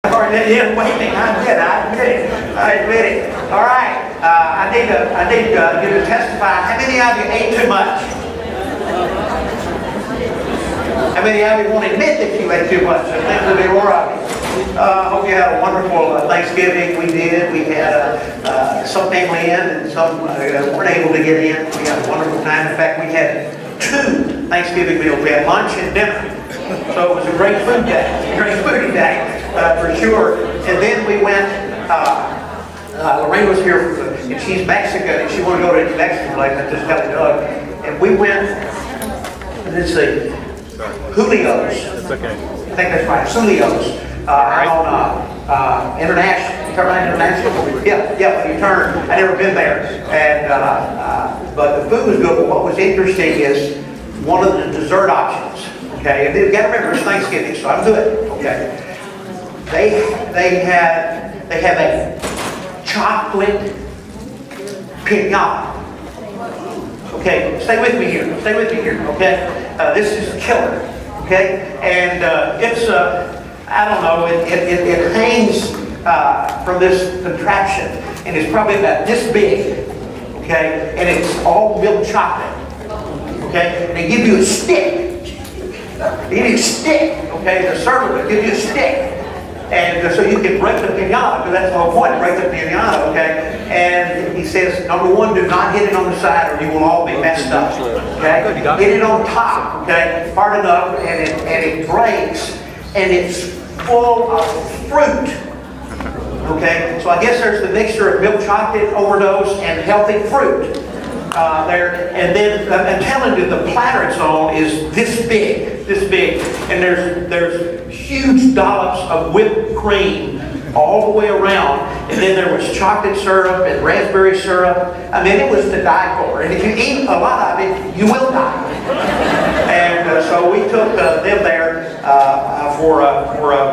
All right, yeah, waiting. I admit it. All right, I need you to testify. How many of you ate too much? How many of you won't admit that you ate too much? I think there'll be more of you. I hope you had a wonderful Thanksgiving. We did. We had some family in and some weren't able to get in. We had a wonderful time. In fact, we had 2 Thanksgiving meals. We had lunch and dinner. So it was a great food day. Great food day, for sure. And then we went, Lorraine was here, and she's Mexican, and she wanted to go to a Mexican place. I just got Doug. And we went, let's see, Julio's. It's okay. I think that's right, Julio's. On International, turn right International. Yeah, you turn. I never been there, and but the food was good. But what was interesting is one of the dessert options. Okay, and you got to remember it's Thanksgiving, so I'm good. Okay, they have a chocolate piñata. Okay, stay with me here. Stay with me here. Okay, this is killer. Okay, and it's I don't know, it hangs from this contraption, and it's probably about this big, okay, and it's all milk chocolate, okay, and they give you a stick. They give you a stick, okay, the server will give you a stick, and so you can break the piñata, because that's the whole point, break the piñata, okay, and he says, number 1, do not hit it on the side or you will all be messed up, okay, hit it on top, okay, hard enough, and it breaks, and it's full of fruit. Okay, so I guess there's the mixture of milk chocolate overdose and healthy fruit there. And then I'm telling you, the platter it's on is this big, and there's huge dollops of whipped cream all the way around. And then there was chocolate syrup and raspberry syrup. I mean, it was to die for. And if you eat a lot of it, you will die. And so we took them there for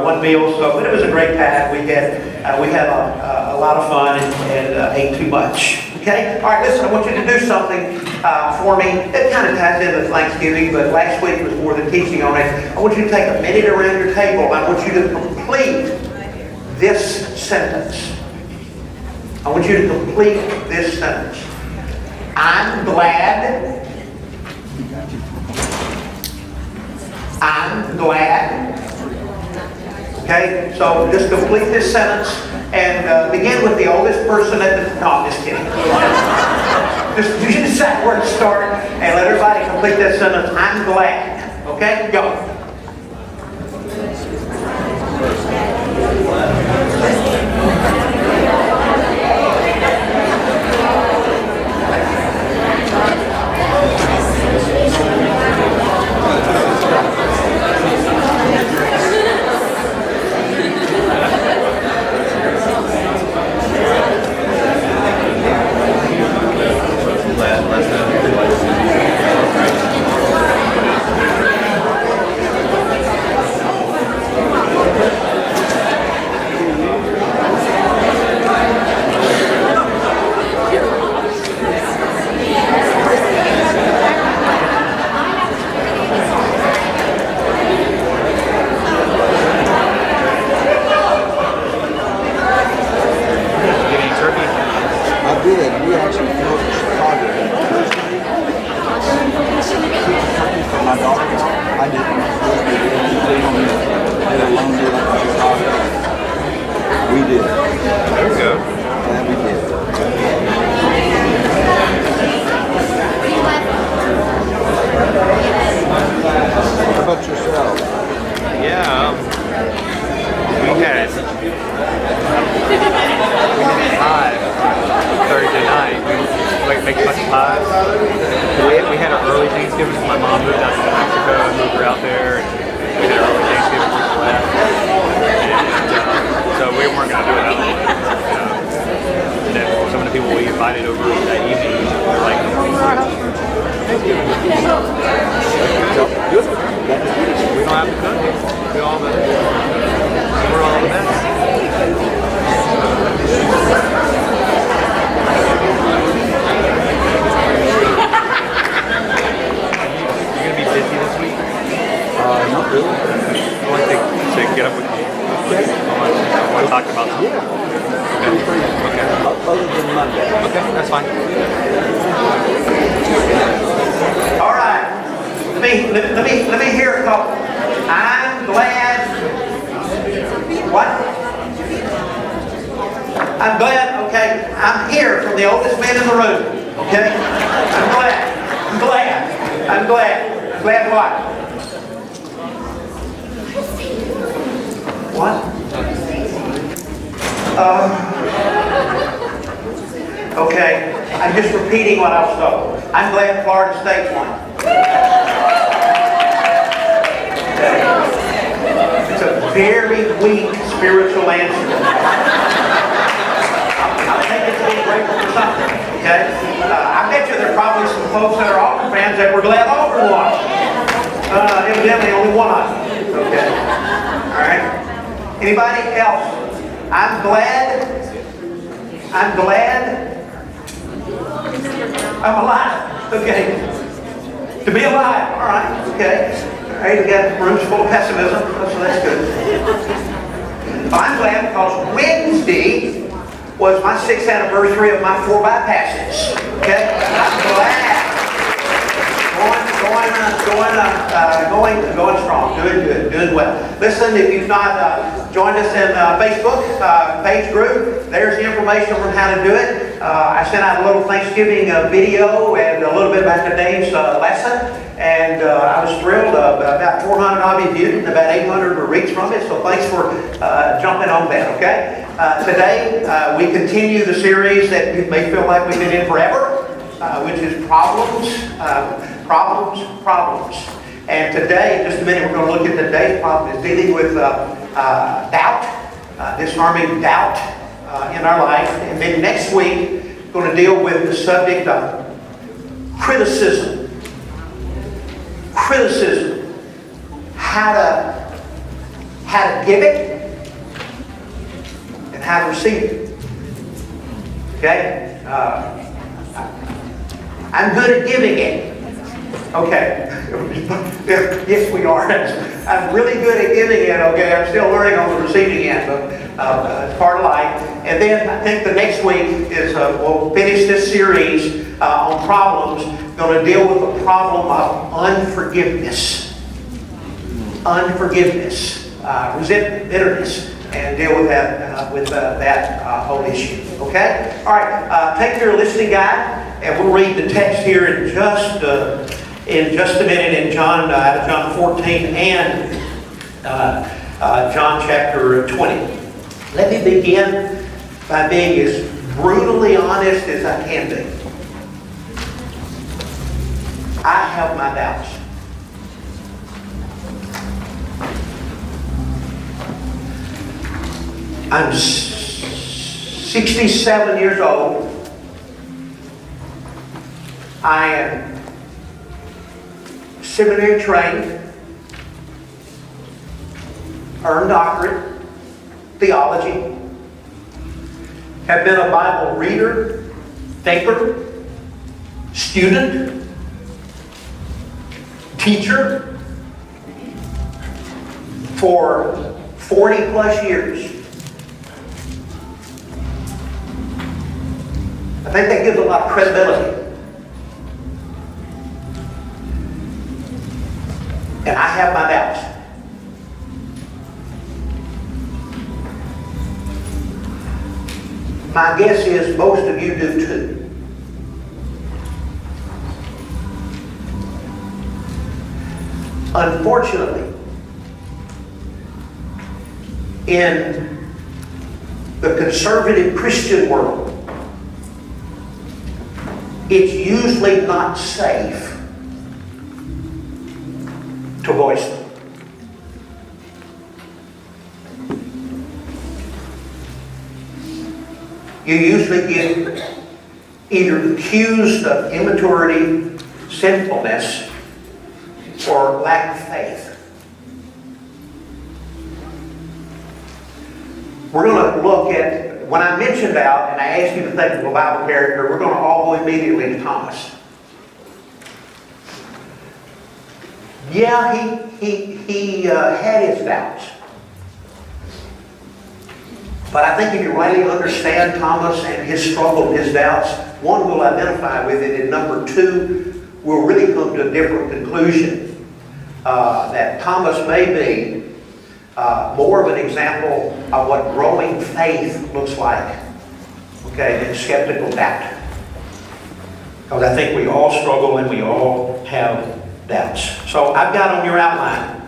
one meal. So, but it was a great time. We had a lot of fun and ate too much. Okay. All right. Listen, I want you to do something for me. It kind of ties into Thanksgiving, but last week was more than teaching on it. I want you to take a minute around your table. I want you to complete this sentence. I want you to complete this sentence. I'm glad. I'm glad. Okay, so just complete this sentence and begin with the oldest person at the... No, I'm just kidding. You decide where to start and let everybody complete that sentence. I'm glad. Okay, go. We had our early Thanksgiving. My mom moved out to Mexico and moved her out there, and we had our early Thanksgiving when she left. And so we weren't going to do it that way. And then some of the people we invited over that evening were like, Thanksgiving. We don't have to cook. We all the, we're all the best. Busy this week? Not really. I want to get up with you. Okay. the oldest man in the room. Okay? I'm glad. I'm glad. I'm glad. I'm glad what? What? Okay, I'm just repeating what I was told. I'm glad Florida State won. Okay. It's a very weak spiritual answer. I think it's being grateful for something. Okay? I bet you there are probably some folks that are Auburn fans that were glad Auburn won. Evidently only one of them. Okay? Alright? Anybody else? I'm glad I'm alive. Okay. To be alive. All right. Okay. All right. We got rooms full of pessimism. So that's good. Well, I'm glad because Wednesday was my 6th anniversary of my 4 bypasses. Okay. I'm glad. Going strong. Doing well. Listen, if you've not joined us in Facebook page group, there's the information on how to do it. I sent out a little Thanksgiving video and a little bit about today's lesson, and I was thrilled. About 400 of you viewed it, and about 800 were reached from it. So thanks for jumping on that. Okay. Today we continue the series that you may feel like we've been in forever, which is problems. And today, in just a minute, we're going to look at today's problem is dealing with doubt, disarming doubt in our life. And then next week, we're going to deal with the subject of criticism. Criticism. How to give it and how to receive it. Okay? I'm good at giving it. Okay. Yes, we are. I'm really good at giving it, okay? I'm still learning on the receiving end, but it's part of life. And then I think the next week is we'll finish this series on problems. Going to deal with the problem of unforgiveness. Unforgiveness. Resentment, bitterness, and deal with that whole issue. Okay? All right. Take your listening guide, and we'll read the text here in just a minute in John, out of John 14 and John chapter 20. Let me begin by being as brutally honest as I can be. I have my doubts. I'm 67 years old. I am seminary trained, earned doctorate, theology, have been a Bible reader, thinker, student, teacher for 40 plus years. I think that gives a lot of credibility. And I have my doubts. My guess is most of you do too. Unfortunately, in the conservative Christian world, it's usually not safe to voice them. You usually get either accused of immaturity, sinfulness, or lack of faith. We're going to look at, when I mentioned doubt, and I asked you to think of a Bible character, we're going to all go immediately to Thomas. Yeah, he had his doubts. But I think if you rightly understand Thomas and his struggle and his doubts, one, will identify with it, and number two, will really come to a different conclusion. That Thomas may be more of an example of what growing faith looks like. okay, than skeptical doubt. Because I think we all struggle and we all have doubts. So I've got on your outline,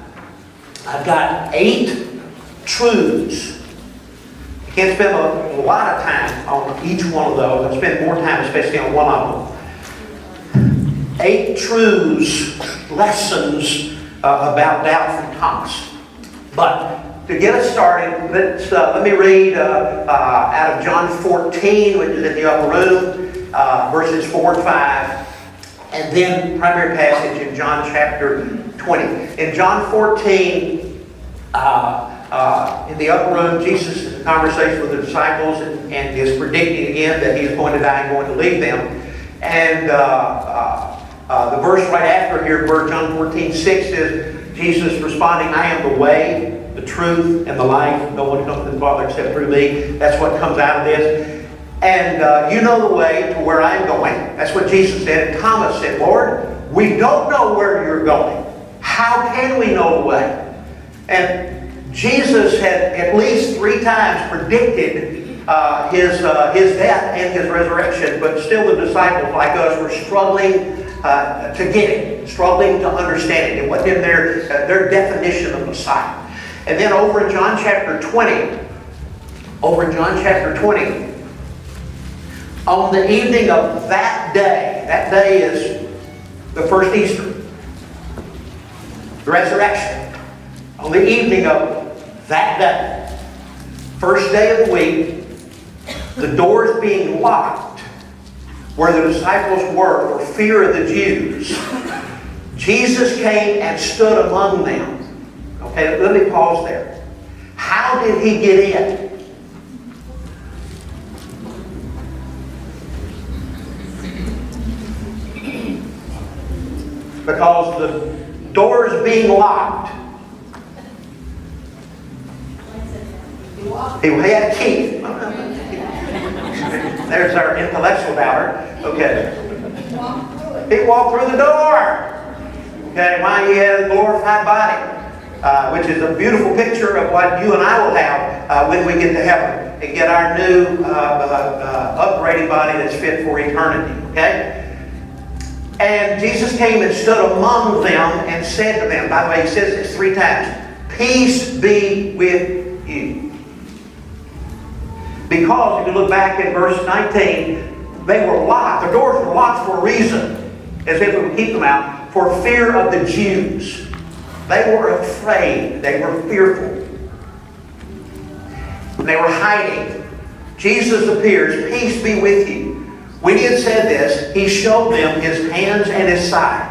I've got 8 truths. I can't spend a lot of time on each one of those. I'll spend more time especially on one of them. 8 truths, lessons about doubt from Thomas. But to get us started, let me read out of John 14, which is in the upper room, verses 4 and 5. And then primary passage in John chapter 20. In John 14, in the upper room, Jesus is in a conversation with the disciples and is predicting again that he's going to die and going to leave them. And the verse right after here, John 14:6 is Jesus responding, I am the way, the truth, and the life. No one comes to the Father except through me. That's what comes out of this. And you know the way to where I'm going. That's what Jesus said. And Thomas said, Lord, we don't know where you're going. How can we know the way? And Jesus had at least 3 times predicted his death and his resurrection, but still the disciples, like us, were struggling to get it, struggling to understand it. It wasn't in their definition of Messiah. And then over in John chapter 20, on the evening of that day is the first Easter, the resurrection. On the evening of that day, first day of the week, the doors being locked where the disciples were for fear of the Jews, Jesus came and stood among them. Okay, let me pause there. How did he get in? Because the doors being locked, he had a key. There's our intellectual doubter. Okay. He walked through the door. Okay, why he had a glorified body, which is a beautiful picture of what you and I will have when we get to heaven and get our new upgraded body that's fit for eternity. Okay? And Jesus came and stood among them and said to them, by the way, he says this 3 times, peace be with you. Because if you look back in verse 19, they were locked. The doors were locked for a reason, as if it would keep them out, for fear of the Jews. They were afraid. They were fearful. They were hiding. Jesus appears, peace be with you. When he had said this, he showed them his hands and his side.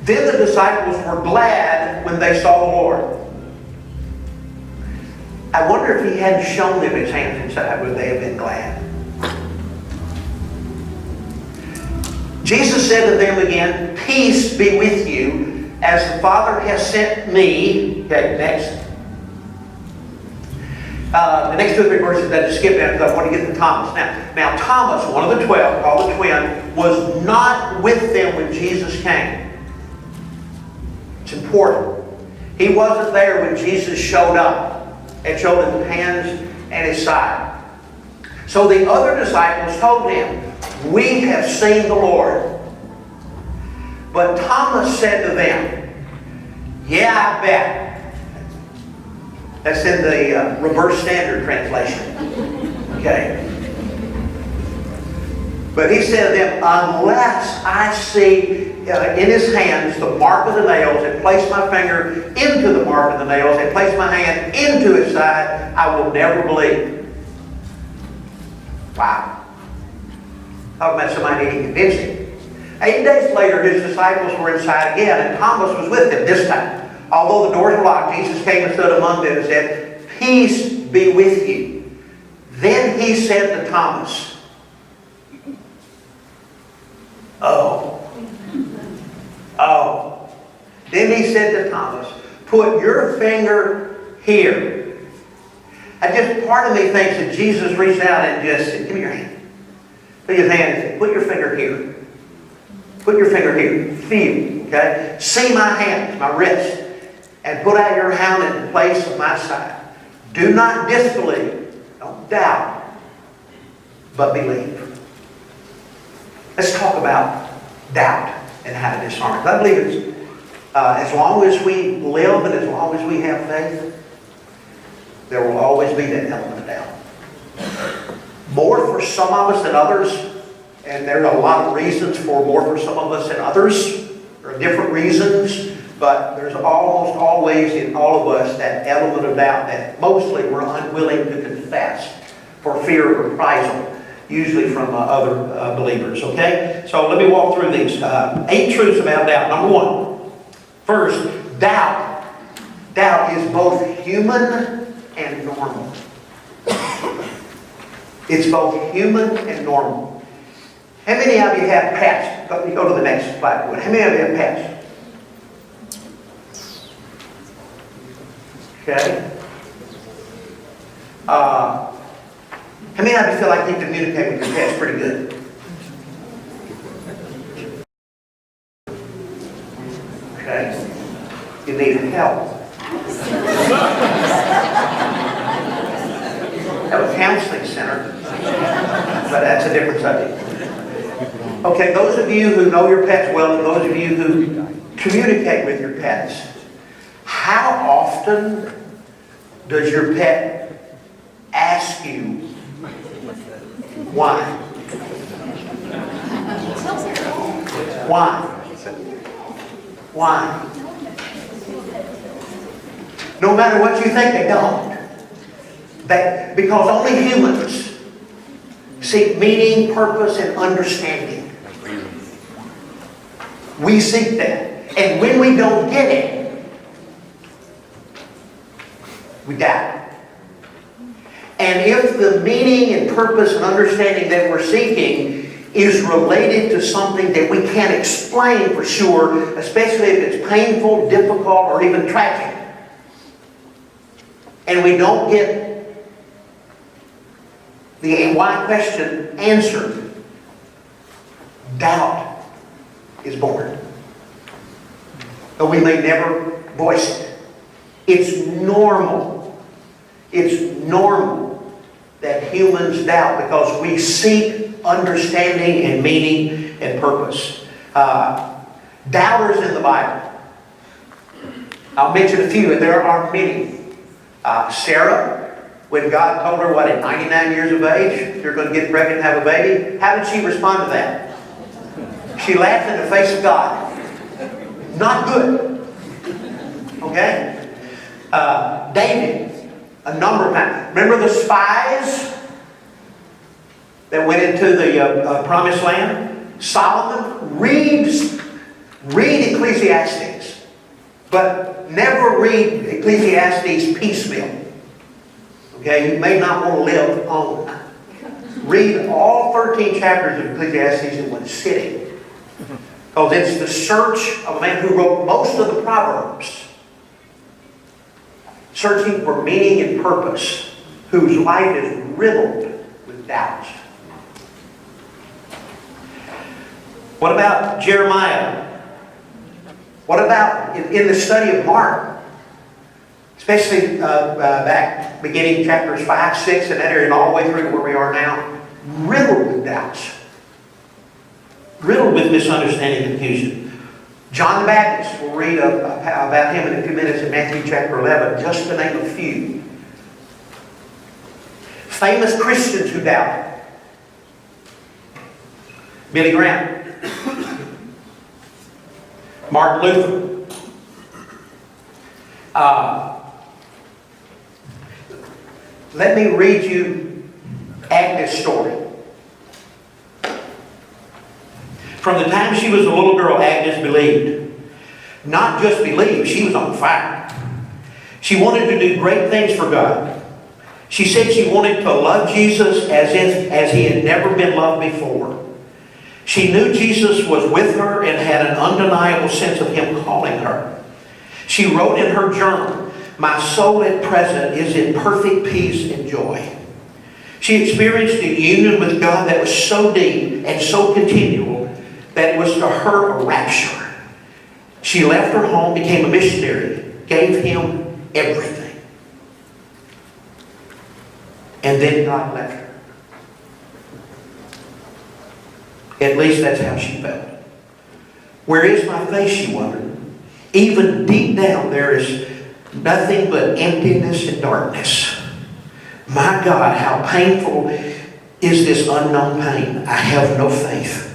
Then the disciples were glad when they saw the Lord. I wonder if he hadn't shown them his hands and side, would they have been glad? Jesus said to them again, peace be with you, as the Father has sent me. Okay, next. The next 2 or 3 verses, I just skip down because I want to get to Thomas. Now Thomas, one of the 12, called the twin, was not with them when Jesus came. It's important. He wasn't there when Jesus showed up and showed him his hands and his side. So the other disciples told him, we have seen the Lord. But Thomas said to them, yeah, I bet. That's in the Reverse Standard Translation. Okay. But he said to them, unless I see in his hands the mark of the nails, and place my finger into the mark of the nails, and place my hand into his side, I will never believe. Wow. Talking about somebody needing convincing. 8 days later, his disciples were inside again, and Thomas was with them this time. Although the doors were locked, Jesus came and stood among them and said, peace be with you. Then he said to Thomas, Oh. Then he said to Thomas, put your finger here. Part of me thinks that Jesus reached out and just said, give me your hand. Put his hand and said, put your finger here. Put your finger here. Feel. Okay? See my hands, my wrists. And put out your hand in the place of my side. Do not disbelieve. Don't doubt. but believe. Let's talk about doubt and how to disarm it. I believe it's as long as we live and as long as we have faith, there will always be that element of doubt. More for some of us than others, and there are a lot of reasons for more for some of us than others. There are different reasons, but there's almost always in all of us that element of doubt that mostly we're unwilling to confess for fear of reprisal, usually from other believers, okay? So let me walk through these. 8 truths about doubt. Number 1. First, doubt. Doubt is both human and normal. It's both human and normal. How many of you have pets? Go to the next slide. How many of you have pets? Okay. How many of you feel like you communicate with your pets pretty good? Okay. You need help. Have a counseling center, but that's a different subject. Okay, those of you who know your pets well, and those of you who communicate with your pets, how often does your pet ask you why? Why? Why? No matter what you think, they don't. Because only humans seek meaning, purpose, and understanding. We seek that. And when we don't get it, we doubt. And if the meaning and purpose and understanding that we're seeking is related to something that we can't explain for sure, especially if it's painful, difficult, or even tragic, and we don't get the why question answered, doubt is born. But we may never voice it. It's normal. It's normal that humans doubt because we seek understanding and meaning and purpose. Doubters in the Bible. I'll mention a few, and there are many. Sarah, when God told her, at 99 years of age, you're going to get pregnant and have a baby, how did she respond to that? She laughed in the face of God. Not good. Okay? David, a number of times. Remember the spies that went into the promised land? Solomon, read Ecclesiastes, but never read Ecclesiastes piecemeal. Okay, you may not want to live on. Read all 13 chapters of Ecclesiastes in one sitting. Because it's the search of a man who wrote most of the Proverbs. Searching for meaning and purpose. Whose life is riddled with doubts. What about Jeremiah? What about in the study of Mark? Especially back beginning chapters 5, 6, and that area, and all the way through to where we are now. Riddled with doubts. Riddled with misunderstanding and confusion. John the Baptist, we'll read about him in a few minutes in Matthew chapter 11, just to name a few. Famous Christians who doubted. Billy Graham. Martin Luther. Let me read you Agnes' story. From the time she was a little girl, Agnes believed. Not just believed, she was on fire. She wanted to do great things for God. She said she wanted to love Jesus as he had never been loved before. She knew Jesus was with her and had an undeniable sense of Him calling her. She wrote in her journal, "My soul at present is in perfect peace and joy." She experienced a union with God that was so deep and so continual that it was to her a rapture. She left her home, became a missionary, gave Him everything. And then God left her. At least that's how she felt. Where is my faith, she wondered. Even deep down there is nothing but emptiness and darkness. My God, how painful is this unknown pain. I have no faith.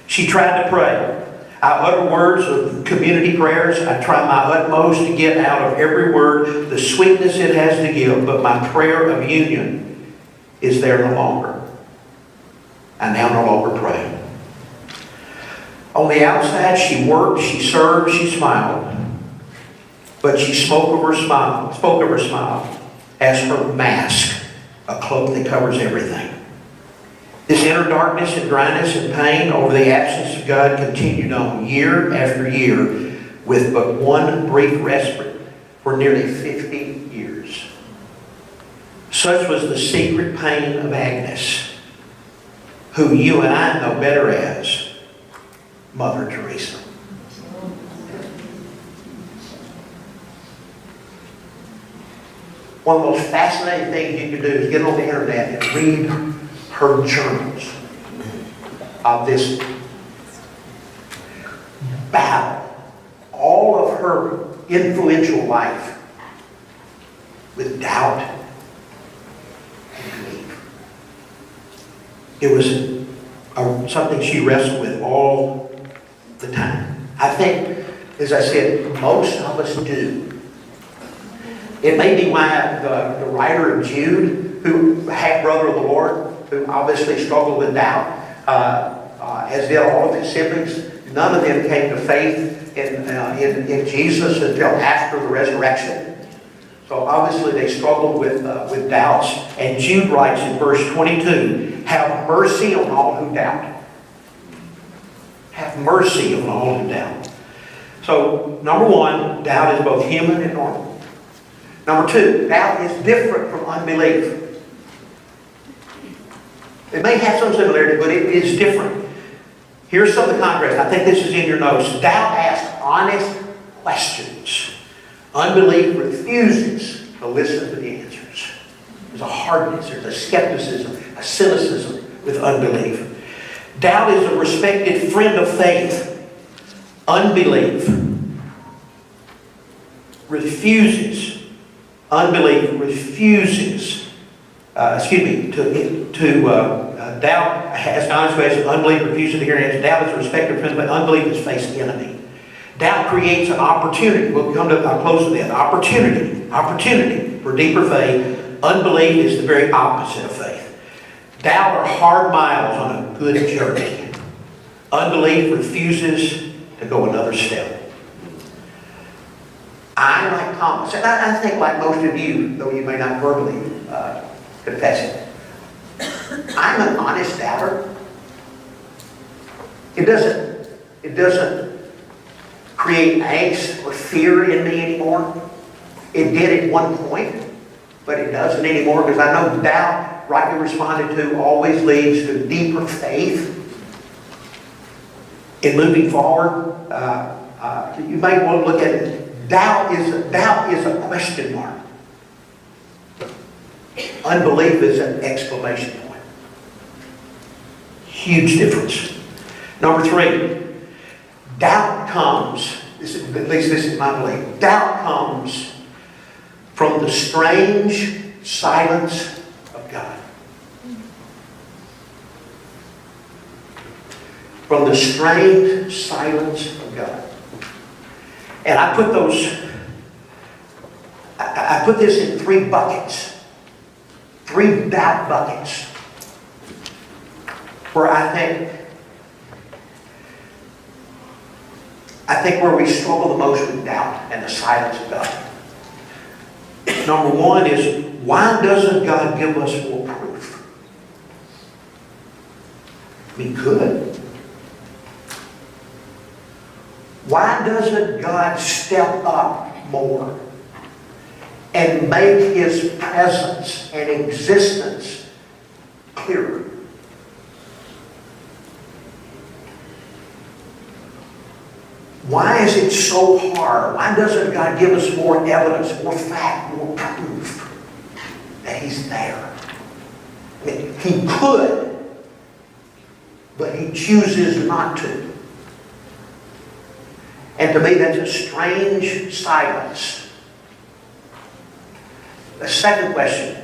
She tried to pray. I utter words of community prayers. I try my utmost to get out of every word the sweetness it has to give, but my prayer of union is there no longer. I now no longer pray. On the outside, she worked, she served, she smiled. But she spoke of her smile as her mask, a cloak that covers everything. This inner darkness and dryness and pain over the absence of God continued on year after year with but one brief respite for nearly 50 years. Such was the secret pain of Agnes, who you and I know better as Mother Teresa. One of the most fascinating things you can do is get on the internet and read her journals of this battle, all of her influential life with doubt and belief. It was something she wrestled with all the time. I think, as I said, most of us do. It may be why the writer of Jude, who half brother of the Lord, who obviously struggled with doubt, as did all of his siblings, none of them came to faith in Jesus until after the resurrection. So obviously they struggled with doubts. And Jude writes in verse 22, have mercy on all who doubt. Have mercy on all who doubt. So, number one, doubt is both human and normal. Number two, doubt is different from unbelief. It may have some similarity, but it is different. Here's some of the contrast. I think this is in your notes. Doubt asks honest questions. Unbelief refuses to listen to the answers. There's a hardness, there's a skepticism, a cynicism with unbelief. Doubt is a respected friend of faith. Unbelief refuses. Unbelief refuses. Doubt has honest questions. Unbelief refuses to hear answers. Doubt is a respected friend, but unbelief is faced enemy. Doubt creates an opportunity. We'll come to a close to that. Opportunity for deeper faith. Unbelief is the very opposite of faith. Doubt are hard miles on a good journey. Unbelief refuses to go another step. I, like Thomas, and I think like most of you, though you may not verbally confess it, I'm an honest doubter. It doesn't create angst or fear in me anymore. It did at one point, but it doesn't anymore because I know doubt, rightly responded to, always leads to deeper faith in moving forward. You might want to look at it. Doubt is a question mark. Unbelief is an exclamation point. Huge difference. Number three, doubt comes, at least this is my belief, doubt comes from the strange silence of God. From the strange silence of God. And I put this in three buckets. Three doubt buckets. Where I think where we struggle the most with doubt and the silence of God. Number one is, why doesn't God give us more proof? He could. Why doesn't God step up more and make His presence and existence clearer? Why is it so hard? Why doesn't God give us more evidence, more fact, more proof that He's there? I mean, He could. but he chooses not to. And to me, that's a strange silence. The second question: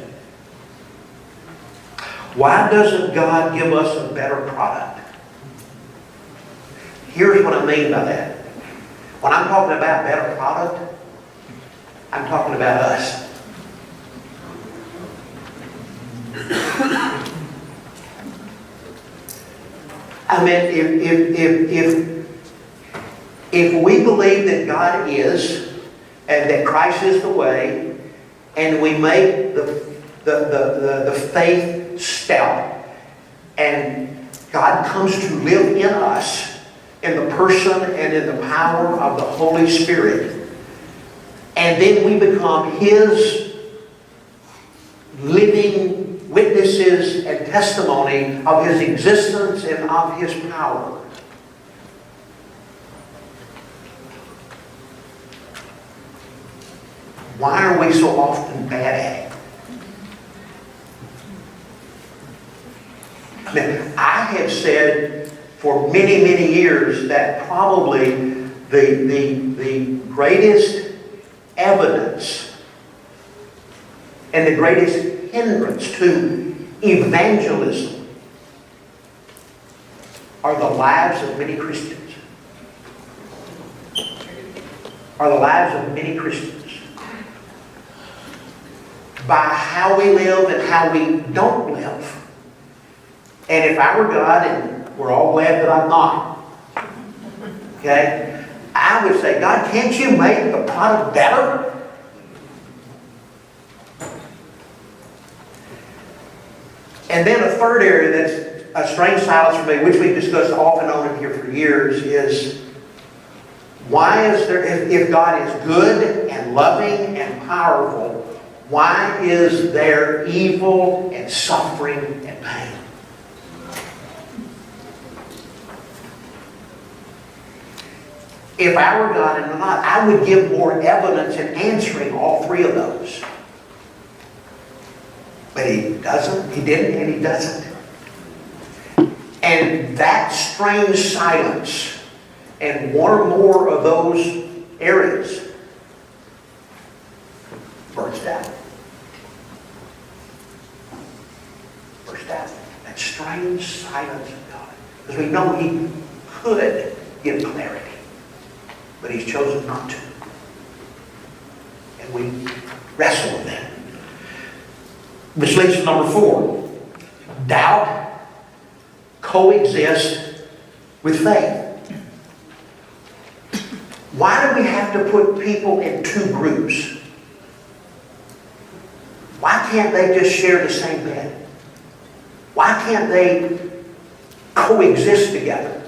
why doesn't God give us a better product? Here's what I mean by that. When I'm talking about better product, I'm talking about us. I mean, if we believe that God is, and that Christ is the way, and we make the faith stout, and God comes to live in us in the person and in the power of the Holy Spirit, and then we become His living witnesses and testimony of His existence and of His power. Why are we so often bad at it? Now, I have said for many, many years that probably the greatest evidence and the greatest hindrance to evangelism are the lives of many Christians. Are the lives of many Christians. By how we live and how we don't live. And if I were God, and we're all glad that I'm not, okay, I would say, God, can't you make the product better? And then a third area that's a strange silence for me, which we've discussed off and on in here for years, is why is there, if God is good and loving and powerful, why is there evil and suffering and pain? If I were God and not, I would give more evidence in answering all three of those. But He doesn't, He didn't, and He doesn't. And that strange silence and one or more of those areas burst out. Burst out. That strange silence of God. Because we know He could give clarity. But He's chosen not to. And we wrestle with that. Which leads to number 4. Doubt coexists with faith. Why do we have to put people in two groups? Why can't they just share the same bed? Why can't they coexist together?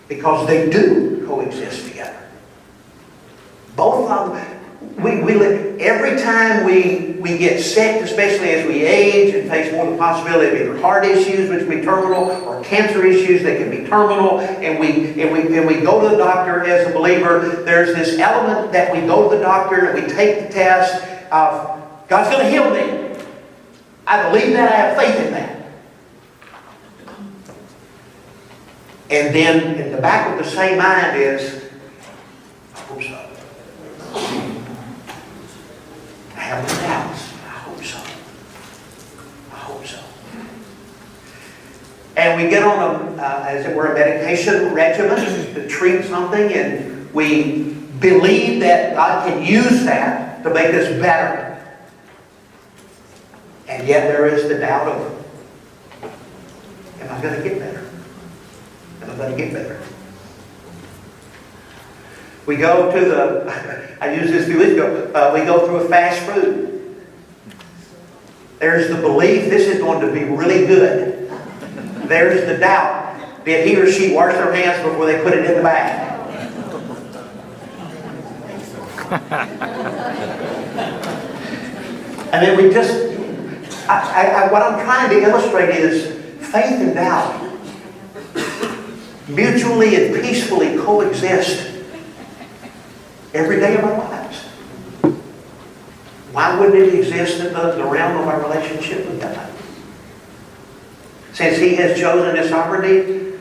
Because they do coexist together. Both of them. Every time we get sick, especially as we age and face more the possibility of either heart issues, which can be terminal, or cancer issues that can be terminal, and we go to the doctor as a believer, there's this element that we go to the doctor and we take the test of, God's going to heal me. I believe that. I have faith in that. And then in the back of the same mind is, I hope so. I have no doubts. I hope so. I hope so. And we get on as it were, a medication regimen to treat something, and we believe that God can use that to make us better. And yet there is the doubt of, am I going to get better? Am I going to get better? We go to the, I used this 2 weeks ago, we go through a fast food. There's the belief this is going to be really good. There's the doubt. Did he or she wash their hands before they put it in the bag? And then we just, what I'm trying to illustrate is faith and doubt mutually and peacefully coexist every day of our lives. Why wouldn't it exist in the realm of our relationship with God? since he has chosen his sovereignty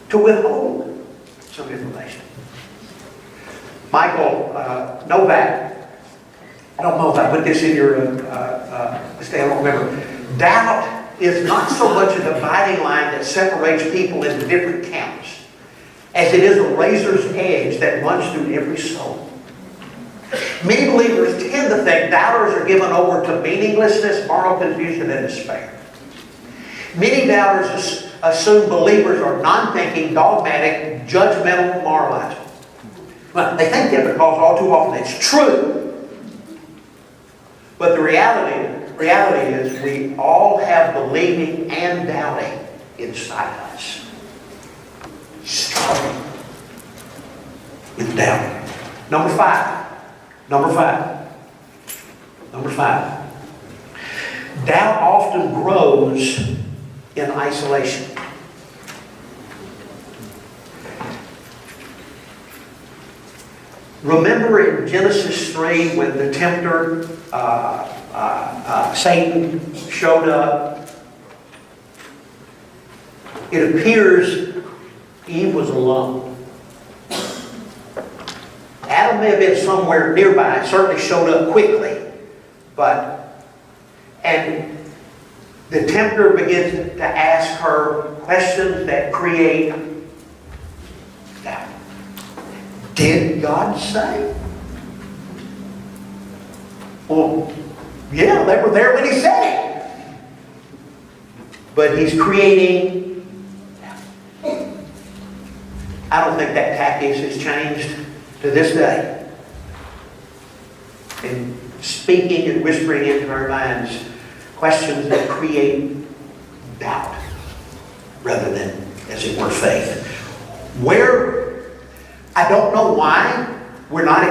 to withhold some information. Michael Novak, I don't know if I put this in your list, I don't remember. Doubt is not so much a dividing line that separates people into different camps as it is a razor's edge that runs through every soul. Many believers tend to think doubters are given over to meaninglessness, moral confusion, and despair. Many doubters assume believers are non-thinking, dogmatic, judgmental, moralizing. Well, they think that because all too often it's true. But the reality is we all have believing and doubting inside us. Starting with doubt. Number five. Doubt often grows in isolation. Remember in Genesis 3 when the tempter, Satan, showed up? It appears Eve was alone. Adam may have been somewhere nearby, certainly showed up quickly. And the tempter begins to ask her questions that create doubt. Did God say? Well, yeah, they were there when he said it. But he's creating doubt. I don't think that tactic has changed to this day. And speaking and whispering into our minds questions that create doubt rather than, as it were, faith. I don't know why we're not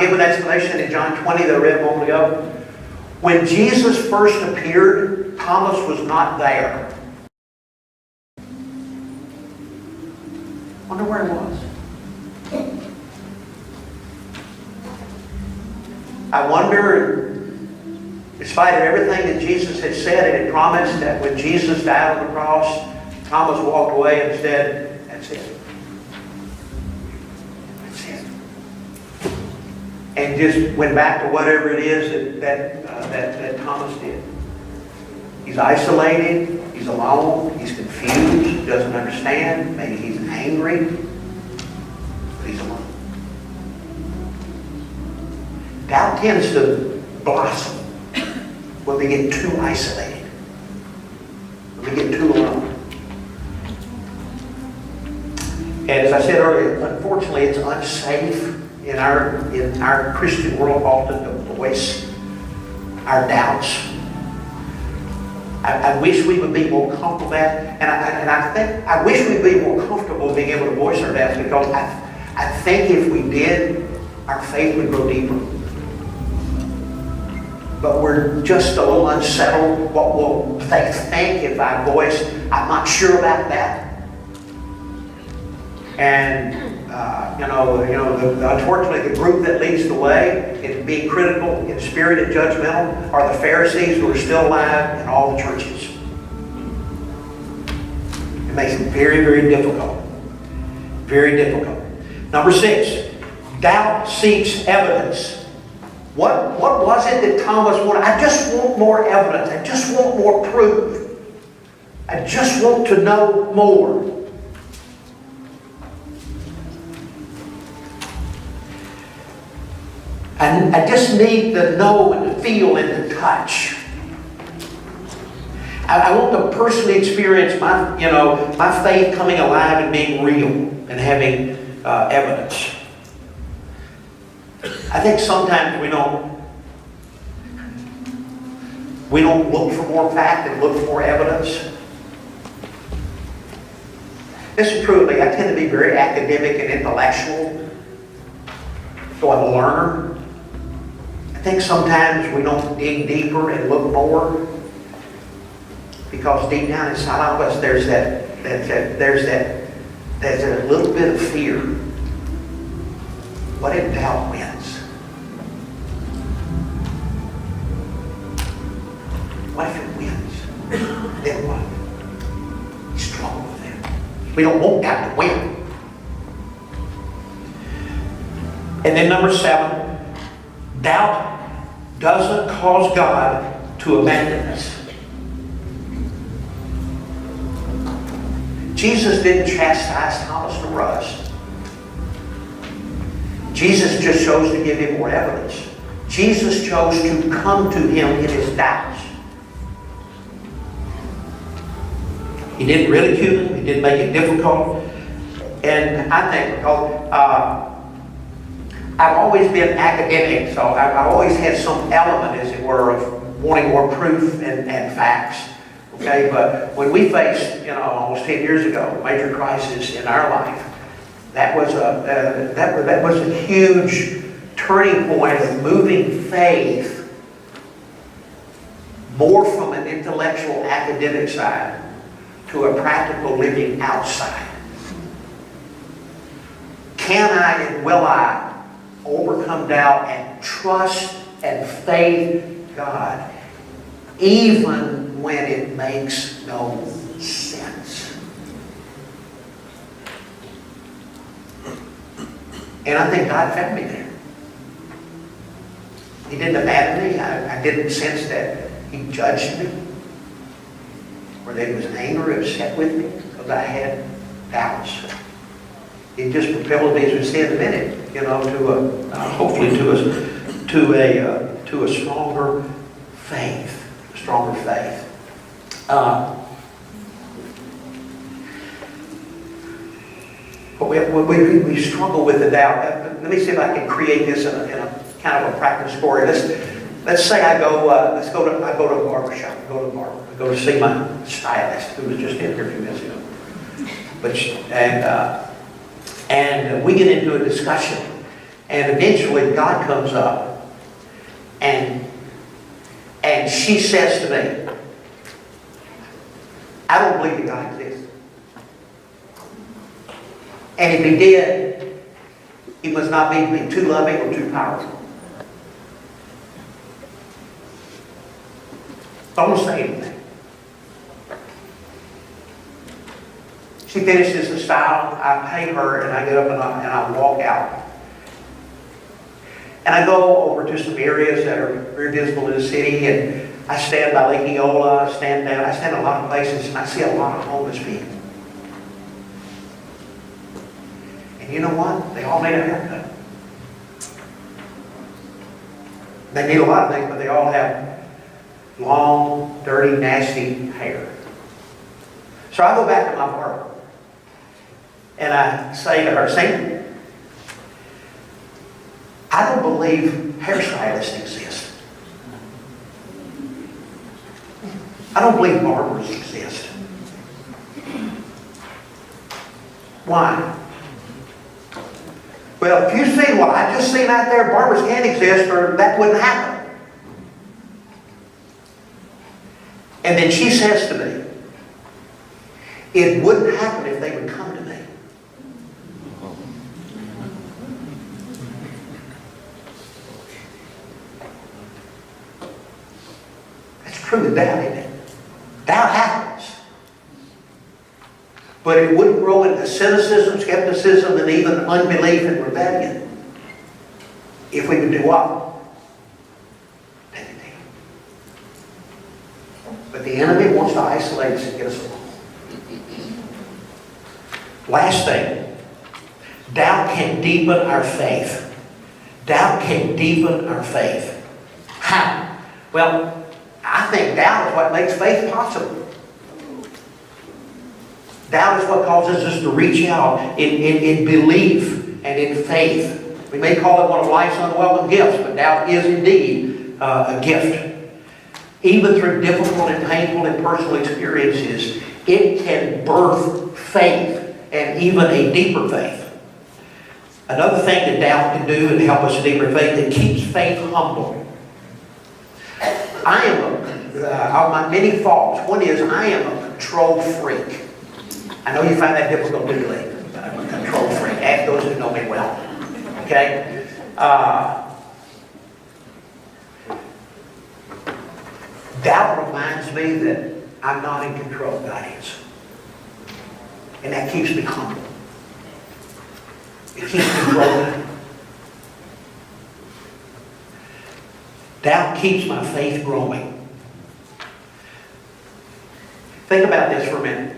given explanation in John 20 that I read a moment ago. When Jesus first appeared, Thomas was not there. Wonder where he was. I wonder, in spite of everything that Jesus had said and had promised, that when Jesus died on the cross, Thomas walked away and said, "That's it. That's it." And just went back to whatever it is that Thomas did. He's isolated. He's alone. He's confused. Doesn't understand. Maybe he's angry. But he's alone. Doubt tends to blossom when we get too isolated, when we get too alone. And as I said earlier, unfortunately, it's unsafe in our Christian world often to voice our doubts. I wish we would be more comfortable with that, and I wish we'd be more comfortable being able to voice our doubts, because I think if we did, our faith would grow deeper. But we're just a little unsettled. What will they think if I voice, I'm not sure about that? And unfortunately, the group that leads the way in being critical, in spirit, and judgmental are the Pharisees, who are still alive in all the churches. It makes it very, very difficult. Very difficult. Number 6, doubt seeks evidence. What was it that Thomas wanted? I just want more evidence. I just want more proof. I just want to know more. And I just need to know and to feel and to touch. I want to personally experience my faith coming alive and being real and having evidence. I think sometimes we don't look for more fact and look for more evidence. This is truly, I tend to be very academic and intellectual, so I'm a learner. I think sometimes we don't dig deeper and look more, because deep down inside of us there's a little bit of fear. What if doubt wins? What if it wins? Then We don't want God to win. And then number 7, doubt doesn't cause God to abandon us. Jesus didn't chastise Thomas to rust. Jesus just chose to give him more evidence. Jesus chose to come to him in his doubts. He didn't ridicule him. He didn't make it difficult. And I think because I've always been academic, so I've always had some element, as it were, of wanting more proof and facts. Okay, but when we faced, almost 10 years ago, a major crisis in our life, that was a huge turning point of moving faith more from an intellectual, academic side to a practical living outside. Can I and will I overcome doubt and trust and faith God, even when it makes no sense? And I think God found me there. He didn't abandon me. I didn't sense that He judged me or that He was angry or upset with me because I had doubts. It just propelled me, as we said in a minute, hopefully to a stronger faith. A stronger faith. But we struggle with the doubt. Let me see if I can create this in a kind of a practice story. Let's say I go to a barber shop. I go to see my stylist, who was just in here a few minutes ago. And we get into a discussion, and eventually God comes up, and she says to me, "I don't believe that God exists. And if He did, He must not be too loving or too powerful." Don't say anything. She finishes the style, I pay her, and I get up and I walk out. And I go over to some areas that are very visible in the city, and I stand by Lake Eola, I stand in a lot of places, and I see a lot of homeless people. And you know what? They all need a haircut. They need a lot of things, but they all have long, dirty, nasty hair. So I go back to my barber. And I say to her, "See, I don't believe hairstylists exist. I don't believe barbers exist. Why? Well, if you see what I just seen out there, barbers can't exist, or that wouldn't happen." And then she says to me, "It wouldn't happen if they would come to me." That's true with doubt, isn't it? Doubt happens. But it wouldn't grow into cynicism, skepticism, and even unbelief and rebellion if we would do what? But the enemy wants to isolate us and get us alone. Last thing, doubt can deepen our faith. Doubt can deepen our faith. How? Well, I think doubt is what makes faith possible. Doubt is what causes us to reach out in belief and in faith. We may call it one of life's unwelcome gifts, but doubt is indeed a gift. Even through difficult and painful and personal experiences, it can birth faith and even a deeper faith. Another thing that doubt can do and help us in deeper faith, it keeps faith humble. I am of my many faults, one is I am a control freak. I know you find that difficult to believe, but I'm a control freak. Ask those who know me well. Okay? Doubt reminds me that I'm not in control. God is. And that keeps me humble. It keeps me growing. Doubt keeps my faith growing. Think about this for a minute.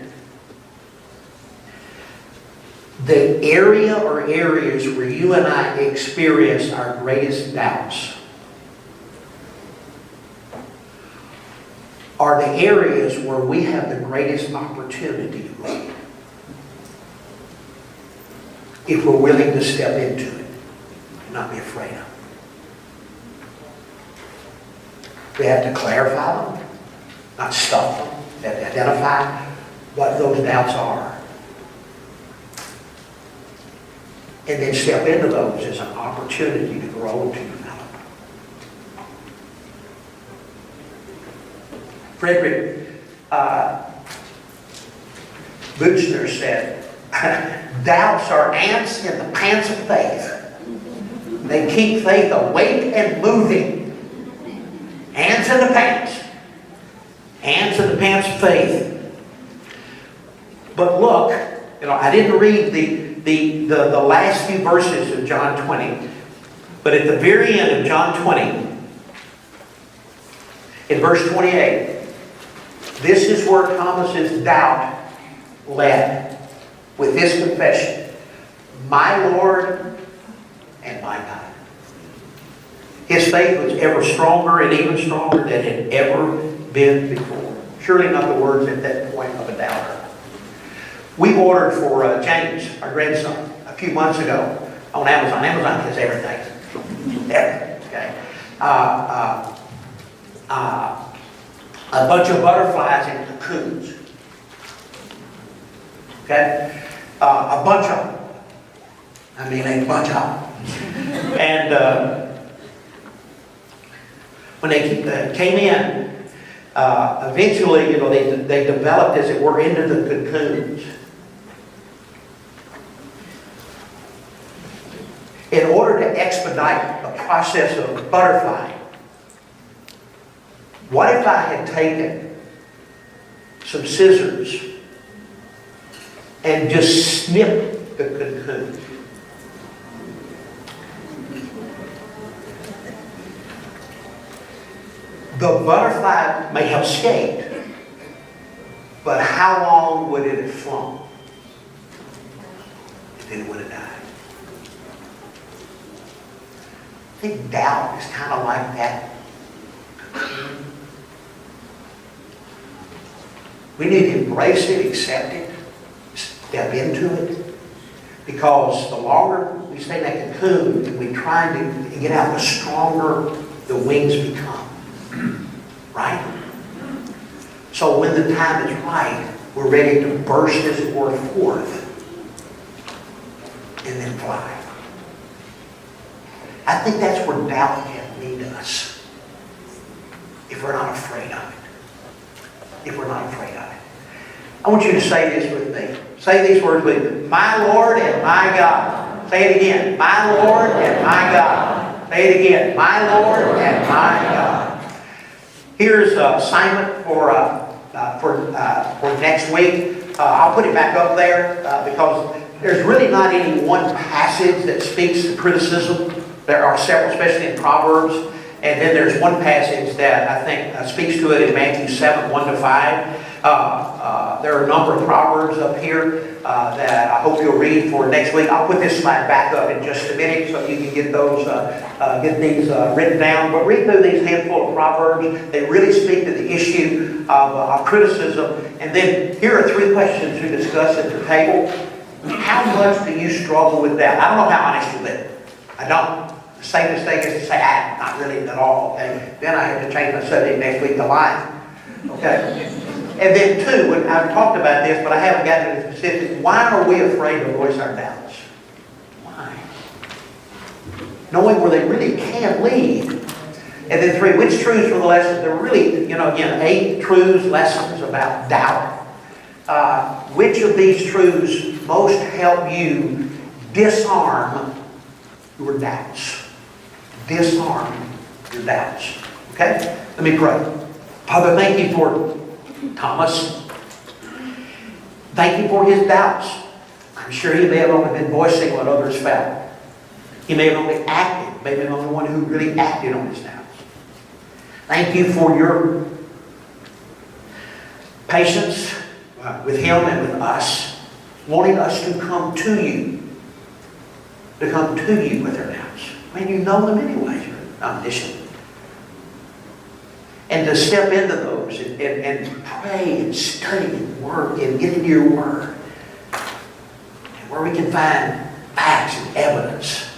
The area or areas where you and I experience our greatest doubts are the areas where we have the greatest opportunity to grow. If we're willing to step into it and not be afraid of it. We have to clarify them, not stuff them. We have to identify what those doubts are. And then step into those as an opportunity to grow and to develop. Frederick Buchner said, doubts are ants in the pants of faith. They keep faith awake and moving. Ants in the pants. Ants in the pants of faith. But look, I didn't read the last few verses of John 20. But at the very end of John 20, in verse 28, this is where Thomas's doubt led with this confession. My Lord and my God. His faith was ever stronger and even stronger than it had ever been before. Surely not the words at that point of a doubter. We ordered for James, our grandson, a few months ago on Amazon. Amazon has everything. Everything, okay? A bunch of butterflies in cocoons. Okay? A bunch of them. I mean, a bunch of them. And when they came in, eventually, they developed, as it were, into the cocoons. In order to expedite the process of butterflying, what if I had taken some scissors and just snipped the cocoon? The butterfly may have escaped, but how long would it have flown? And then it would have died. I think doubt is kind of like that. We need to embrace it, accept it, step into it. Because the longer we stay in that cocoon and we try to get out, the stronger the wings become. Right? So when the time is right, we're ready to burst, as it were, forth and then fly. I think that's where doubt can lead us. If we're not afraid of it. If we're not afraid of it. I want you to say this with me. Say these words with me. My Lord and my God. Say it again. My Lord and my God. Say it again. My Lord and my God. Here's an assignment for next week. I'll put it back up there because there's really not any one passage that speaks to criticism. There are several, especially in Proverbs. And then there's one passage that I think speaks to it in Matthew 7, 1-5. There are a number of Proverbs up here that I hope you'll read for next week. I'll put this slide back up in just a minute so you can get those, get these written down. But read through these handful of Proverbs. They really speak to the issue of criticism. And then here are 3 questions to discuss at the table. How much do you struggle with that? I don't know how honest you live. I don't. The safest thing is to say, not really at all. Okay? Then I have to change my subject next week to lying. Okay? And then 2, when I've talked about this, but I haven't gotten into specifics, why are we afraid to voice our doubts? Why? Knowing where they really can lead. And then 3, which truths from the lessons? There are really, again, 8 truths, lessons about doubt. Which of these truths most help you disarm your doubts? Disarm your doubts. Okay? Let me pray. Father, thank you for Thomas. Thank you for his doubts. I'm sure he may have only been voicing what others felt. He may have only acted, maybe the only one who really acted on his doubts. Thank you for your patience with him and with us, wanting us to come to you. To come to you with our doubts. I mean, you know them anyway. You're omniscient. And to step into those and pray and study and work and get into your word. And where we can find facts and evidence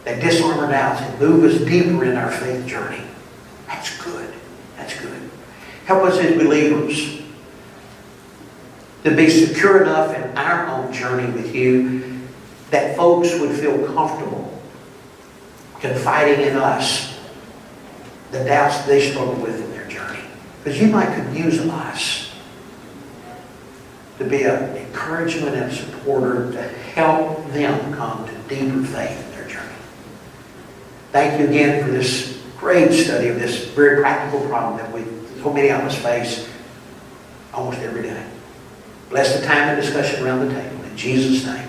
that disarm our doubts and move us deeper in our faith journey. That's good. That's good. Help us as believers to be secure enough in our own journey with you that folks would feel comfortable confiding in us the doubts they struggle with in their journey. Because you might could use us to be an encouragement and supporter to help them come to deeper faith in their journey. Thank you again for this great study of this very practical problem that so many of us face almost every day. Bless the time and discussion around the table. In Jesus' name.